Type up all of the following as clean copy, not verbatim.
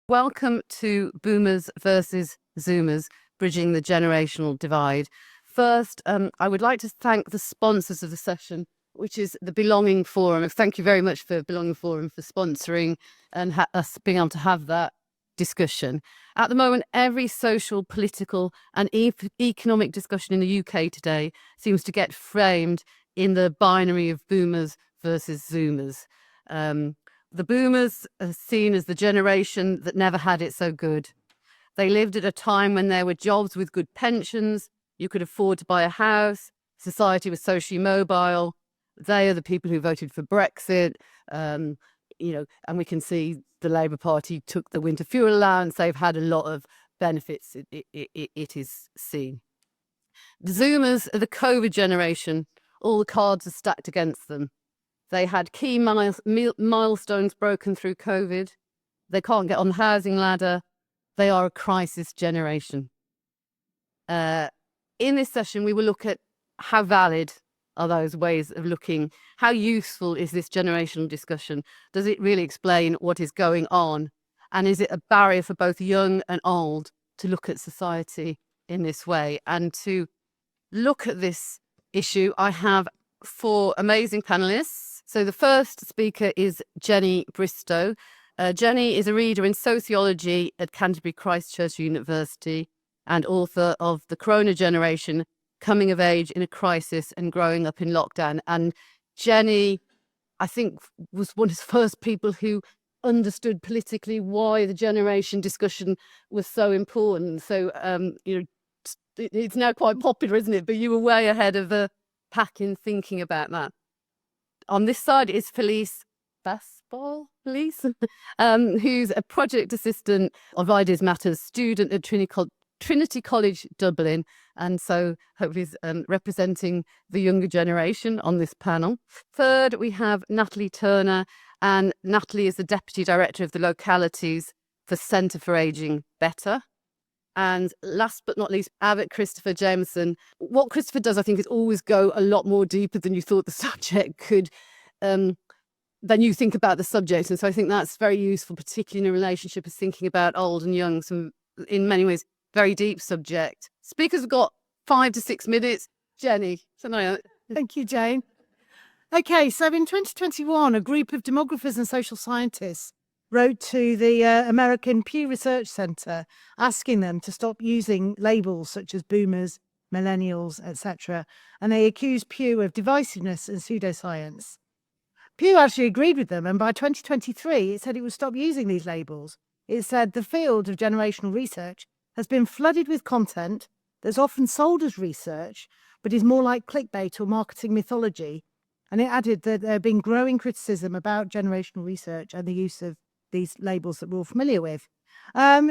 Welcome to Boomers versus Zoomers, Bridging the Generational Divide. First, I would like to thank the sponsors of the session, which is the Belonging Forum. Thank you very much for Belonging Forum for sponsoring and us being able to have that discussion. At the moment, every social, political and economic discussion in the UK today seems to get framed in the binary of Boomers versus Zoomers. The Boomers are seen as the generation that never had it so good. They lived at a time when there were jobs with good pensions, you could afford to buy a house, society was socially mobile. They are the people who voted for Brexit, and we can see the Labour Party took the winter fuel allowance. They've had a lot of benefits, it is seen. The Zoomers are the COVID generation. All the cards are stacked against them. They had key milestones broken through COVID. They can't get on the housing ladder. They are a crisis generation. In this session, we will look at how valid are those ways of looking. How useful is this generational discussion? Does it really explain what is going on? And is it a barrier for both young and old to look at society in this way? And to look at this issue, I have 4 amazing panelists. So the first speaker is Jenny Bristow. Jenny is a reader in sociology at Canterbury Christ Church University and author of The Corona Generation, Coming of Age in a Crisis and Growing Up in Lockdown. And Jenny, I think, was one of the first people who understood politically why the generation discussion was so important. So, it's now quite popular, isn't it? But you were way ahead of the pack in thinking about that. On this side is Felice Baspal, who's a project assistant of Ideas Matters student at Trinity College Dublin, and so hopefully is representing the younger generation on this panel. Third, we have Natalie Turner, and Natalie is the Deputy Director of the Localities for Centre for Ageing Better. And last but not least, Abbott Christopher Jameson. What Christopher does, I think, is always go a lot more deeper than you thought the subject could, than you think about the subject. And so I think that's very useful, particularly in a relationship, is thinking about old and young, some, in many ways, very deep subject. Speakers have got 5 to 6 minutes. Jenny. Thank you, Jane. Okay, so in 2021, a group of demographers and social scientists wrote to the American Pew Research Center asking them to stop using labels such as boomers, millennials, etc. And they accused Pew of divisiveness and pseudoscience. Pew actually agreed with them, and by 2023, it said it would stop using these labels. It said the field of generational research has been flooded with content that's often sold as research, but is more like clickbait or marketing mythology. And it added that there had been growing criticism about generational research and the use of these labels that we're all familiar with. And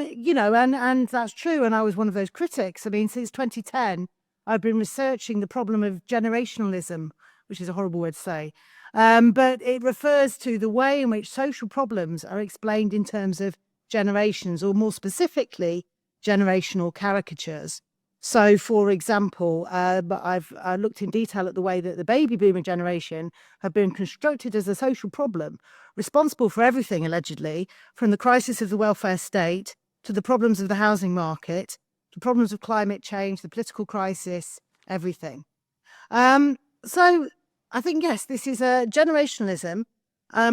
that's true. And I was one of those critics. I mean, since 2010, I've been researching the problem of generationalism, which is a horrible word to say. But it refers to the way in which social problems are explained in terms of generations, or more specifically, generational caricatures. So, for example, I've looked in detail at the way that the baby boomer generation have been constructed as a social problem, responsible for everything, allegedly, from the crisis of the welfare state to the problems of the housing market, to problems of climate change, the political crisis, everything. So I think, yes, this is a generationalism,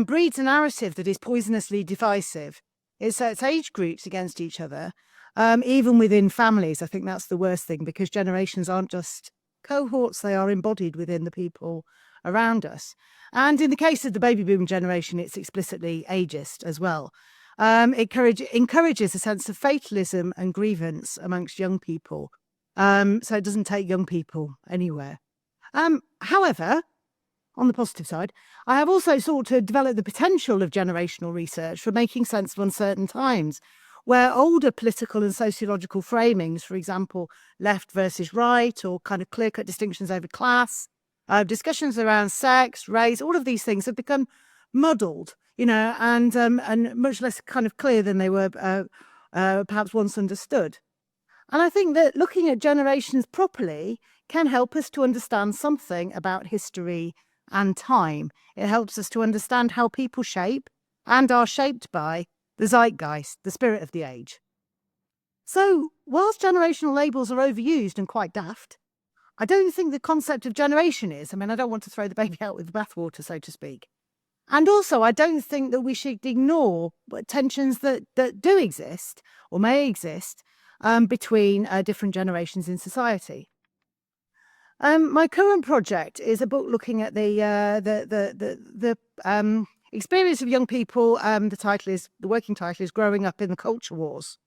breeds a narrative that is poisonously divisive. It sets age groups against each other. Even within families, I think that's the worst thing, because generations aren't just cohorts, they are embodied within the people around us. And in the case of the baby boom generation, it's explicitly ageist as well. It encourages a sense of fatalism and grievance amongst young people. So it doesn't take young people anywhere. However, on the positive side, I have also sought to develop the potential of generational research for making sense of uncertain times, where older political and sociological framings, for example, left versus right, or kind of clear-cut distinctions over class, discussions around sex, race, all of these things have become muddled, and much less kind of clear than they were perhaps once understood. And I think that looking at generations properly can help us to understand something about history and time. It helps us to understand how people shape and are shaped by the zeitgeist, the spirit of the age. So, whilst generational labels are overused and quite daft, I don't think the concept of generation is. I mean, I don't want to throw the baby out with the bathwater, so to speak. And also, I don't think that we should ignore tensions that do exist or may exist between different generations in society. My current project is a book looking at the experience of young people. The working title is "Growing Up in the Culture Wars,"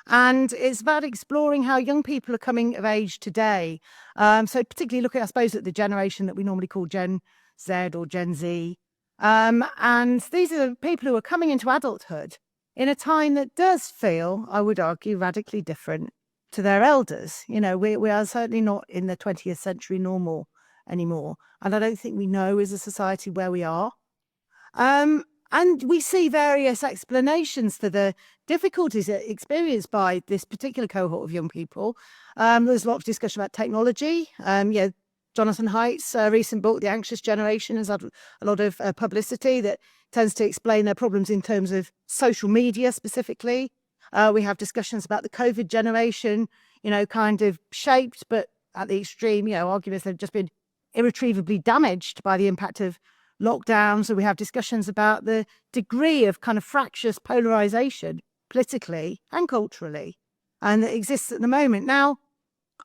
and it's about exploring how young people are coming of age today. So particularly looking, I suppose, at the generation that we normally call Gen Z or Gen Z. And these are people who are coming into adulthood in a time that does feel, I would argue, radically different to their elders. You know, we are certainly not in the 20th century normal anymore. And I don't think we know as a society where we are. And we see various explanations for the difficulties experienced by this particular cohort of young people. There's a lot of discussion about technology. Jonathan Haidt's recent book, The Anxious Generation, has had a lot of publicity that tends to explain their problems in terms of social media specifically. We have discussions about the COVID generation, kind of shaped, but at the extreme, arguments that have just been irretrievably damaged by the impact of lockdowns. So we have discussions about the degree of kind of fractious polarization politically and culturally, and that exists at the moment. Now,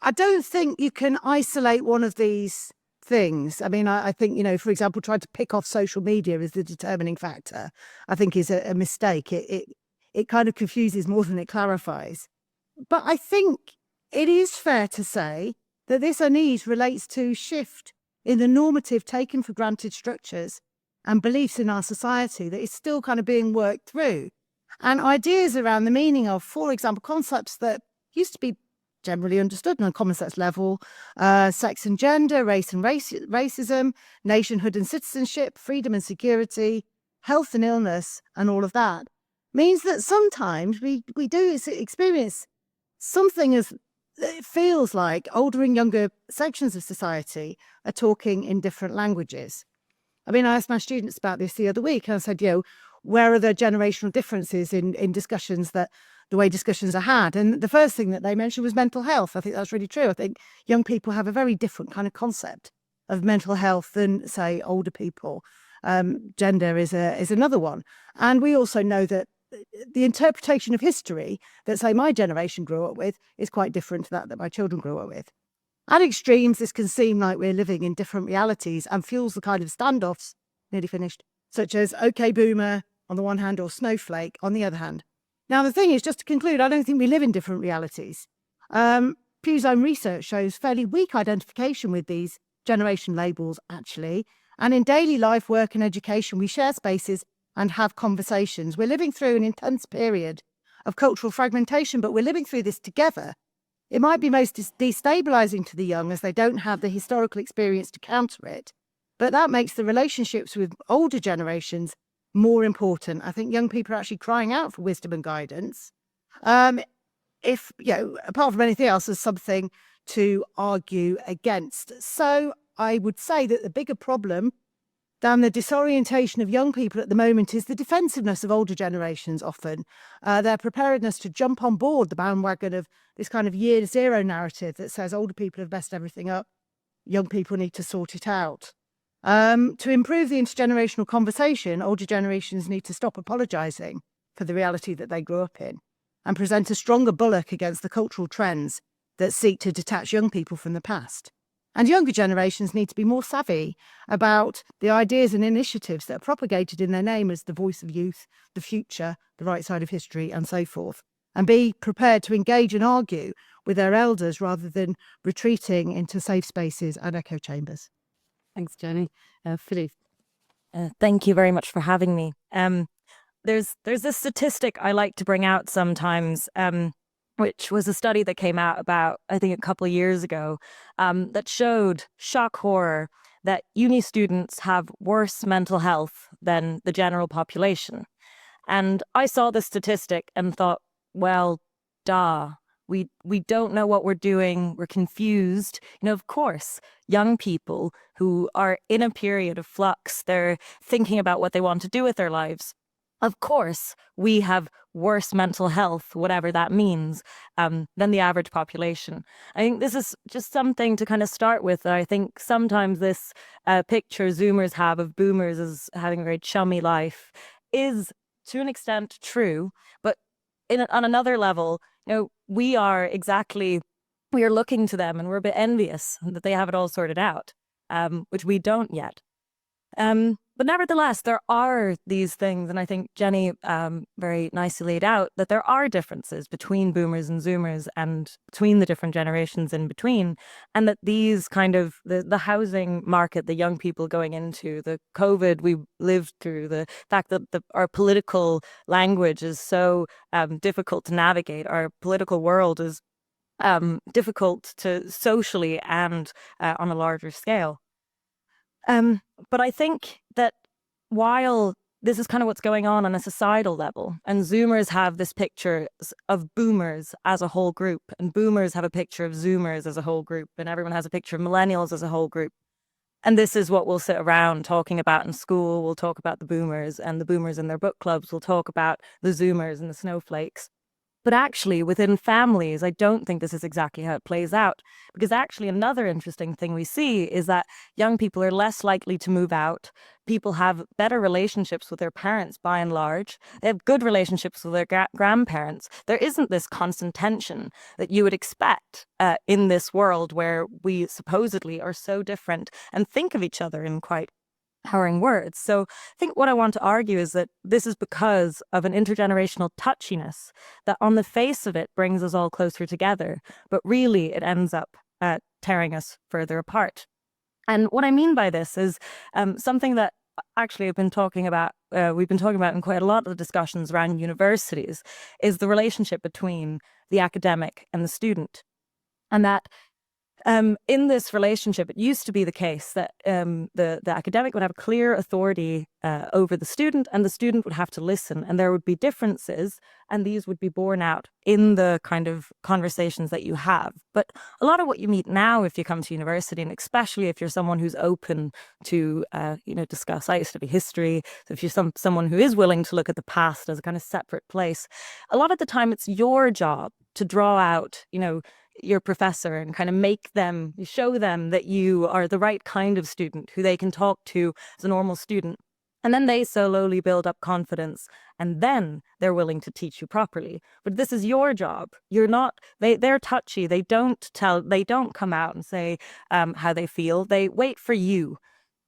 I don't think you can isolate one of these things. I mean, I think, for example, trying to pick off social media as the determining factor, I think is a mistake. It kind of confuses more than it clarifies. But I think it is fair to say that this unease relates to shift in the normative taken for granted structures and beliefs in our society that is still kind of being worked through. And ideas around the meaning of, for example, concepts that used to be generally understood on a common sense level, sex and gender, race and racism, nationhood and citizenship, freedom and security, health and illness, and all of that, means that sometimes we do experience something as it feels like older and younger sections of society are talking in different languages. I mean, I asked my students about this the other week, and I said, where are the generational differences in discussions, that the way discussions are had? And the first thing that they mentioned was mental health. I think that's really true. I think young people have a very different kind of concept of mental health than, say, older people. Gender is another one. And we also know that the interpretation of history that, say, my generation grew up with is quite different to that my children grew up with. At extremes, this can seem like we're living in different realities and fuels the kind of standoffs, nearly finished, such as OK Boomer on the one hand or Snowflake on the other hand. Now, the thing is, just to conclude, I don't think we live in different realities. Pew's own research shows fairly weak identification with these generation labels, actually. And in daily life, work and education, we share spaces and have conversations. We're living through an intense period of cultural fragmentation, but we're living through this together. It might be most destabilizing to the young as they don't have the historical experience to counter it, but that makes the relationships with older generations more important. I think young people are actually crying out for wisdom and guidance. If, apart from anything else, there's something to argue against. So I would say that the bigger problem than the disorientation of young people at the moment is the defensiveness of older generations often, their preparedness to jump on board the bandwagon of this kind of year zero narrative that says older people have messed everything up, young people need to sort it out. To improve the intergenerational conversation, older generations need to stop apologising for the reality that they grew up in and present a stronger bulwark against the cultural trends that seek to detach young people from the past. And younger generations need to be more savvy about the ideas and initiatives that are propagated in their name as the voice of youth, the future, the right side of history, and so forth, and be prepared to engage and argue with their elders rather than retreating into safe spaces and echo chambers. Thanks, Jenny. Philippe. Thank you very much for having me. There's this statistic I like to bring out sometimes, which was a study that came out about, I think, a couple of years ago, that showed, shock horror, that uni students have worse mental health than the general population. And I saw this statistic and thought, well, we don't know what we're doing. We're confused. Of course, young people who are in a period of flux, they're thinking about what they want to do with their lives. Of course, we have worse mental health, whatever that means, than the average population. I think this is just something to kind of start with. I think sometimes this picture Zoomers have of boomers as having a very chummy life is, to an extent, true. But on another level, we are looking to them and we're a bit envious that they have it all sorted out, which we don't yet. But nevertheless, there are these things, and I think Jenny very nicely laid out that there are differences between boomers and zoomers and between the different generations in between, and that these kind of the housing market, the young people going into, the COVID we lived through, the fact that our political language is so difficult to navigate, our political world is difficult to socially and on a larger scale. But I think that while this is kind of what's going on a societal level, and Zoomers have this picture of boomers as a whole group, and boomers have a picture of Zoomers as a whole group, and everyone has a picture of millennials as a whole group. And this is what we'll sit around talking about in school. We'll talk about the boomers, and the boomers in their book clubs will talk about the Zoomers and the snowflakes. But actually, within families, I don't think this is exactly how it plays out. Because actually, another interesting thing we see is that young people are less likely to move out. People have better relationships with their parents by and large. They have good relationships with their grandparents. There isn't this constant tension that you would expect in this world where we supposedly are so different and think of each other in quite empowering words. So I think what I want to argue is that this is because of an intergenerational touchiness that on the face of it brings us all closer together, but really it ends up tearing us further apart. And what I mean by this is something that actually we've been talking about in quite a lot of the discussions around universities, is the relationship between the academic and the student. And that in this relationship, it used to be the case that the academic would have a clear authority over the student, and the student would have to listen, and there would be differences, and these would be borne out in the kind of conversations that you have. But a lot of what you meet now, if you come to university, and especially if you're someone who's open to discuss, I study history, so if you're someone who is willing to look at the past as a kind of separate place, a lot of the time it's your job to draw out, your professor and kind of show them that you are the right kind of student who they can talk to as a normal student. And then they slowly build up confidence, and then they're willing to teach you properly. But this is your job. They're touchy. They don't come out and say how they feel. They wait for you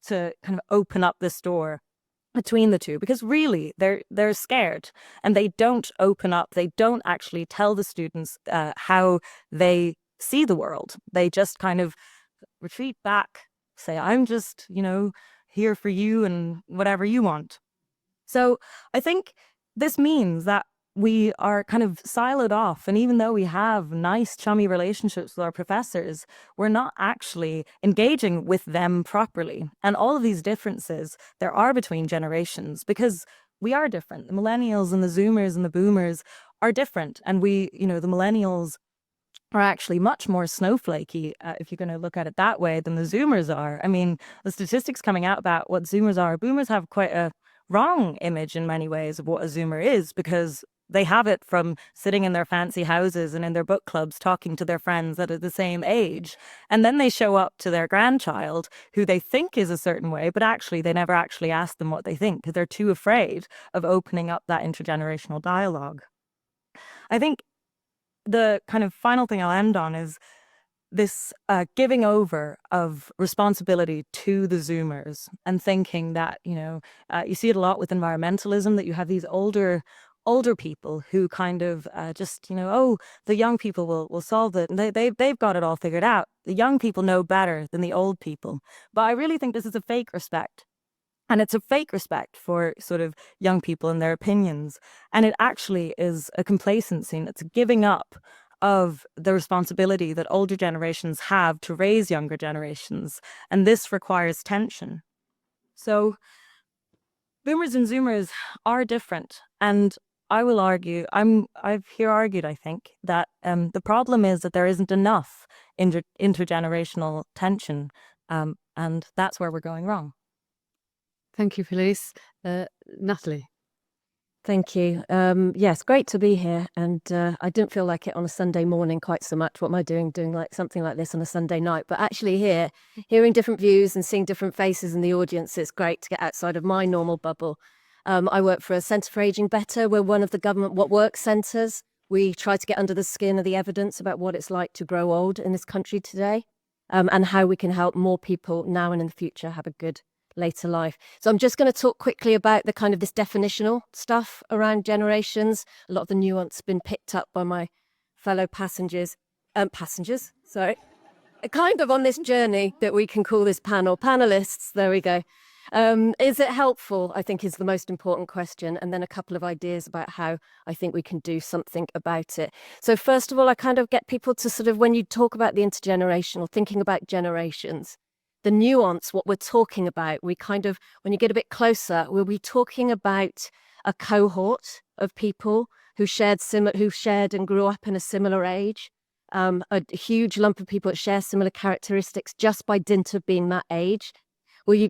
to kind of open up this door between the two, because really they're scared, and they don't open up. They don't actually tell the students how they see the world. They just kind of retreat back, say, I'm just here for you and whatever you want. So I think this means that we are kind of siloed off, and even though we have nice chummy relationships with our professors, we're not actually engaging with them properly. And all of these differences there are between generations, because we are different. The millennials and the zoomers and the boomers are different, and the millennials are actually much more snowflakey, if you're going to look at it that way, than the zoomers are. I mean, the statistics coming out about what zoomers are, boomers have quite a wrong image in many ways of what a zoomer is, because they have it from sitting in their fancy houses and in their book clubs talking to their friends that are the same age. And then they show up to their grandchild who they think is a certain way, but actually they never actually ask them what they think because they're too afraid of opening up that intergenerational dialogue. I think the kind of final thing I'll end on is this giving over of responsibility to the Zoomers, and thinking that, you see it a lot with environmentalism, that you have these older people who kind of the young people will solve it, and they've got it all figured out. The young people know better than the old people. But I really think this is a fake respect. And it's a fake respect for sort of young people and their opinions. And it actually is a complacency, and it's a giving up of the responsibility that older generations have to raise younger generations. And this requires tension. So boomers and zoomers are different. And I will argue, I've here argued, I think, that the problem is that there isn't enough intergenerational tension. And that's where we're going wrong. Thank you, Felice. Natalie. Thank you. Yes, great to be here. And I didn't feel like it on a Sunday morning quite so much. What am I doing like something like this on a Sunday night? But actually here, hearing different views and seeing different faces in the audience, it's great to get outside of my normal bubble. I work for a Centre for Ageing Better. We're one of the government What Works centres. We try to get under the skin of the evidence about what it's like to grow old in this country today, and how we can help more people now and in the future have a good later life. So I'm just going to talk quickly about the kind of this definitional stuff around generations. A lot of the nuance has been picked up by my fellow passengers, sorry, kind of on this journey that we can call this panel. Panelists, there we go. Is it helpful, I think, is the most important question. And then a couple of ideas about how I think we can do something about it. So first of all, I kind of get people to sort of, when you talk about the intergenerational, thinking about generations, the nuance, what we're talking about, we kind of, when you get a bit closer, we'll be talking about a cohort of people who shared and grew up in a similar age, a huge lump of people that share similar characteristics just by dint of being that age. Well,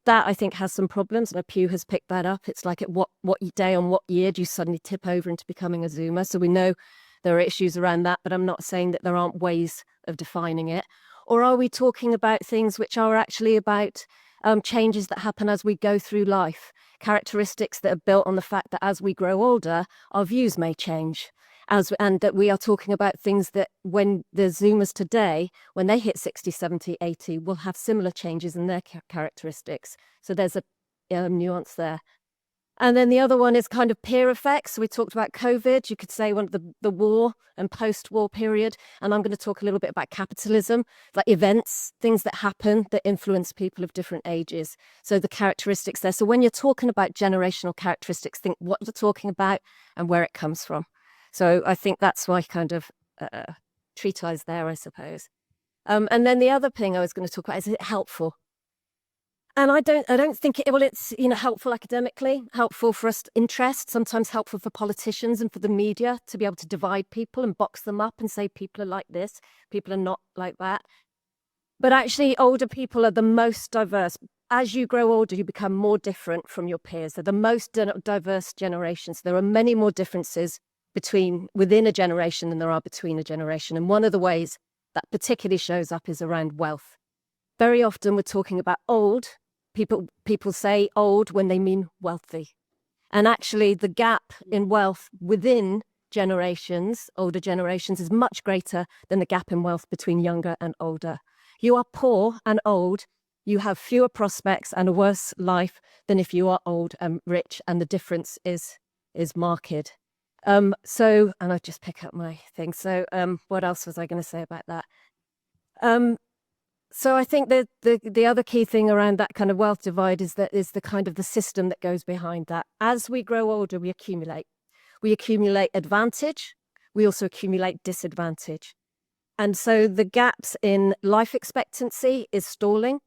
that I think has some problems, and Pew has picked that up. It's like at what day on what year do you suddenly tip over into becoming a Zoomer? So we know there are issues around that, but I'm not saying that there aren't ways of defining it. Or are we talking about things which are actually about changes that happen as we go through life, characteristics that are built on the fact that as we grow older, our views may change, and that we are talking about things that when the Zoomers today, when they hit 60, 70, 80, will have similar changes in their characteristics. So there's a nuance there. And then the other one is kind of peer effects. So we talked about COVID, you could say one of the war and post-war period. And I'm going to talk a little bit about capitalism, like events, things that happen that influence people of different ages. So the characteristics there. So when you're talking about generational characteristics, think what you're talking about and where it comes from. So I think that's why kind of treatise there, I suppose. And then the other thing I was going to talk about is it helpful? And I don't think it's helpful academically, helpful for us interest, sometimes helpful for politicians and for the media to be able to divide people and box them up and say people are like this, people are not like that. But actually older people are the most diverse. As you grow older, you become more different from your peers. They're the most diverse generations. There are many more differences within a generation than there are between a generation. And one of the ways that particularly shows up is around wealth. Very often we're talking about old. People say old when they mean wealthy. And actually the gap in wealth within generations, older generations, is much greater than the gap in wealth between younger and older. You are poor and old, you have fewer prospects and a worse life than if you are old and rich, and the difference is marked. And I'll just pick up my thing. So what else was I going to say about that? So I think that the other key thing around that kind of wealth divide is the kind of the system that goes behind that. As we grow older, we accumulate. We accumulate advantage. We also accumulate disadvantage. And so the gaps in life expectancy is stalling.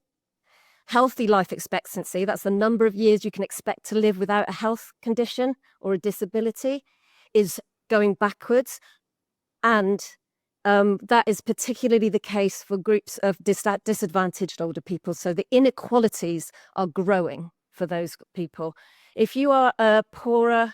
Healthy life expectancy, that's the number of years you can expect to live without a health condition or a disability, is going backwards. And that is particularly the case for groups of disadvantaged older people. So the inequalities are growing for those people. If you are a poorer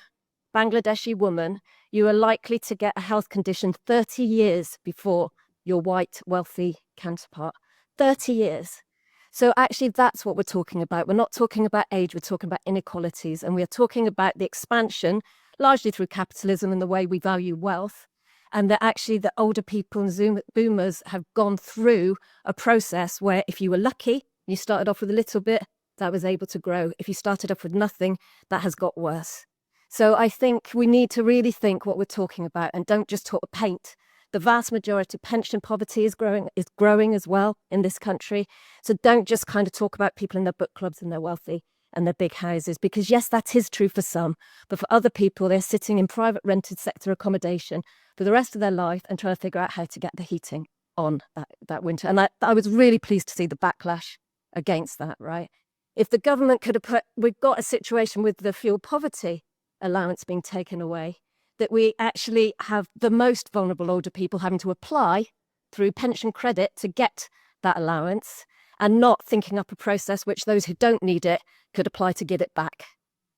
Bangladeshi woman, you are likely to get a health condition 30 years before your white, wealthy counterpart. 30 years. So actually, that's what we're talking about. We're not talking about age, we're talking about inequalities. And we're talking about the expansion, largely through capitalism and the way we value wealth. And that actually the older people and boomers have gone through a process where if you were lucky, you started off with a little bit, that was able to grow. If you started off with nothing, that has got worse. So I think we need to really think what we're talking about and don't just talk paint. The vast majority of pension poverty is growing as well in this country. So don't just kind of talk about people in their book clubs and they're wealthy and their big houses, because yes, that is true for some, but for other people, they're sitting in private rented sector accommodation for the rest of their life and trying to figure out how to get the heating on that winter. And I was really pleased to see the backlash against that, right? If the government could have we've got a situation with the fuel poverty allowance being taken away, that we actually have the most vulnerable older people having to apply through pension credit to get that allowance and not thinking up a process which those who don't need it could apply to get it back.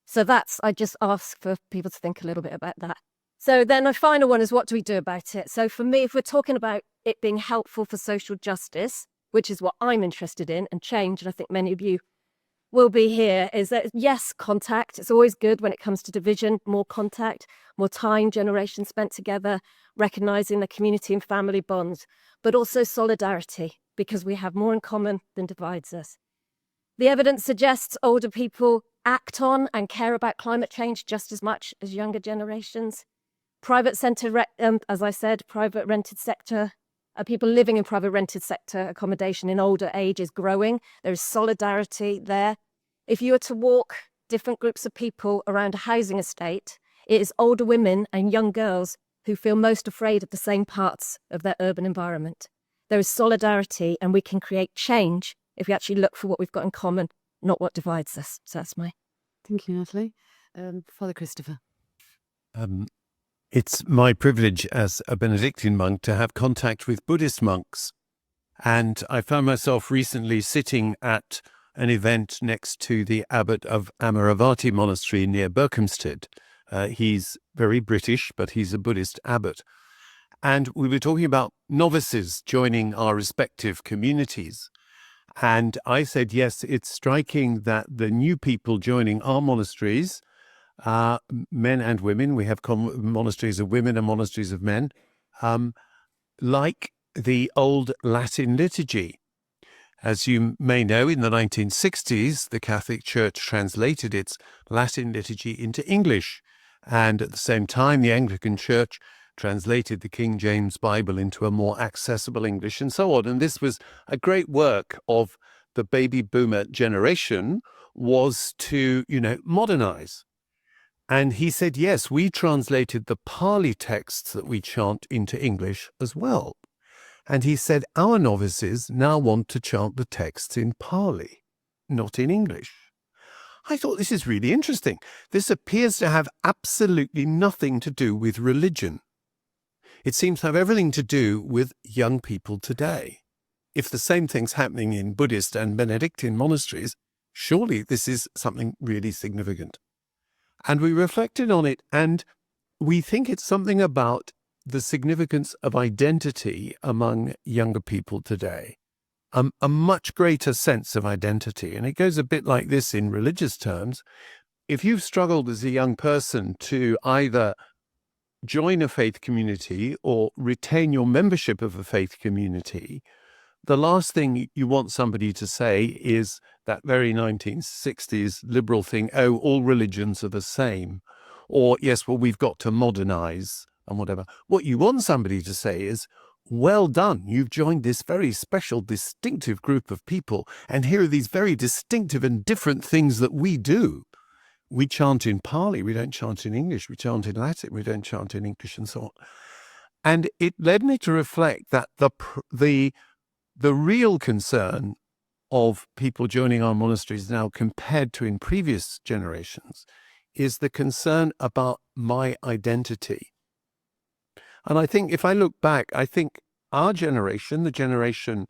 So I just ask for people to think a little bit about that. So then the final one is, what do we do about it? So for me, if we're talking about it being helpful for social justice, which is what I'm interested in, and change, and I think many of you will be here, is that yes, contact. It's always good when it comes to division, more contact, more time, generations spent together, recognizing the community and family bonds, but also solidarity, because we have more in common than divides us. The evidence suggests older people act on and care about climate change just as much as younger generations. Private sector, as I said, private rented sector, people living in private rented sector accommodation in older age is growing. There is solidarity there. If you were to walk different groups of people around a housing estate, it is older women and young girls who feel most afraid of the same parts of their urban environment. There is solidarity, and we can create change if we actually look for what we've got in common, not what divides us. So that's my... Thank you, Natalie. Father Christopher. It's my privilege as a Benedictine monk to have contact with Buddhist monks. And I found myself recently sitting at an event next to the abbot of Amaravati Monastery near Berkhamsted. He's very British, but he's a Buddhist abbot. And we were talking about novices joining our respective communities. And I said, yes, it's striking that the new people joining our monasteries, men and women, we have monasteries of women and monasteries of men, like the old Latin liturgy. As you may know, in the 1960s, the Catholic Church translated its Latin liturgy into English. And at the same time, the Anglican Church translated the King James Bible into a more accessible English and so on. And this was a great work of the baby boomer generation, was to, modernize. And he said, yes, we translated the Pali texts that we chant into English as well. And he said, our novices now want to chant the texts in Pali, not in English. I thought, this is really interesting. This appears to have absolutely nothing to do with religion. It seems to have everything to do with young people today. If the same thing's happening in Buddhist and Benedictine monasteries, surely this is something really significant. And we reflected on it, and we think it's something about the significance of identity among younger people today, a much greater sense of identity. And it goes a bit like this in religious terms. If you've struggled as a young person to either join a faith community or retain your membership of a faith community, the last thing you want somebody to say is that very 1960s liberal thing, oh, all religions are the same, or yes, well, we've got to modernize and whatever. What you want somebody to say is, well done, you've joined this very special, distinctive group of people, and here are these very distinctive and different things that we do. We chant in Pali, we don't chant in English, we chant in Latin, we don't chant in English, and so on. And it led me to reflect that the real concern of people joining our monasteries now compared to in previous generations is the concern about my identity. And I think if I look back, I think our generation, the generation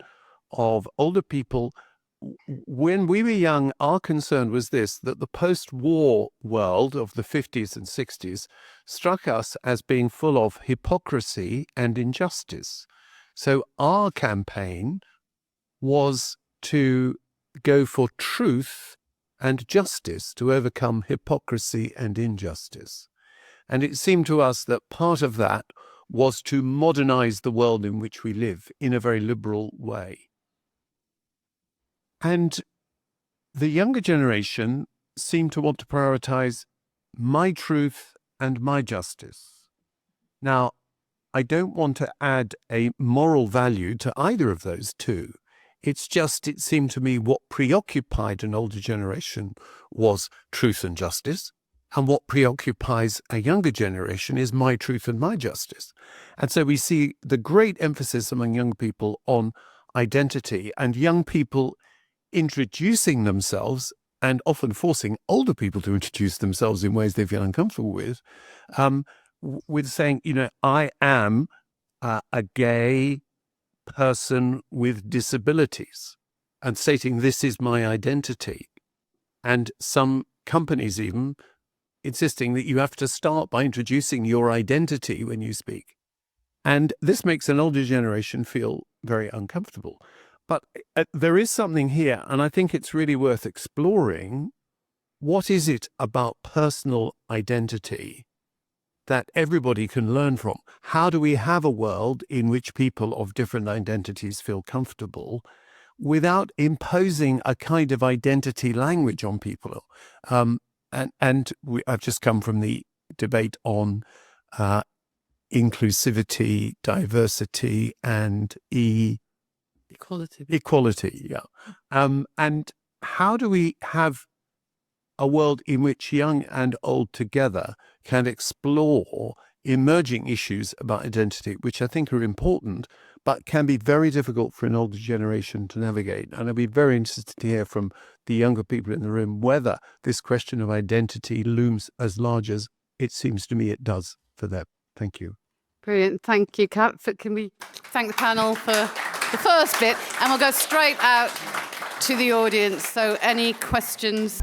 of older people, when we were young, our concern was this, that the post-war world of the 50s and 60s struck us as being full of hypocrisy and injustice. So our campaign was to go for truth and justice, to overcome hypocrisy and injustice. And it seemed to us that part of that was to modernize the world in which we live in a very liberal way. And the younger generation seemed to want to prioritize my truth and my justice. Now, I don't want to add a moral value to either of those two. It's just, it seemed to me, what preoccupied an older generation was truth and justice. And what preoccupies a younger generation is my truth and my justice. And so we see the great emphasis among young people on identity, and young people introducing themselves and often forcing older people to introduce themselves in ways they feel uncomfortable with saying, I am a gay person with disabilities, and stating this is my identity. And some companies even insisting that you have to start by introducing your identity when you speak. And this makes an older generation feel very uncomfortable. But there is something here, and I think it's really worth exploring. What is it about personal identity that everybody can learn from? How do we have a world in which people of different identities feel comfortable without imposing a kind of identity language on people? I've just come from the debate on inclusivity, diversity, and equality. Yeah. And how do we have a world in which young and old together can explore emerging issues about identity, which I think are important, but can be very difficult for an older generation to navigate? And I'd be very interested to hear from the younger people in the room whether this question of identity looms as large as it seems to me it does for them. Thank you. Brilliant. Thank you, Kat. Can we thank the panel for the first bit? And we'll go straight out to the audience. So any questions?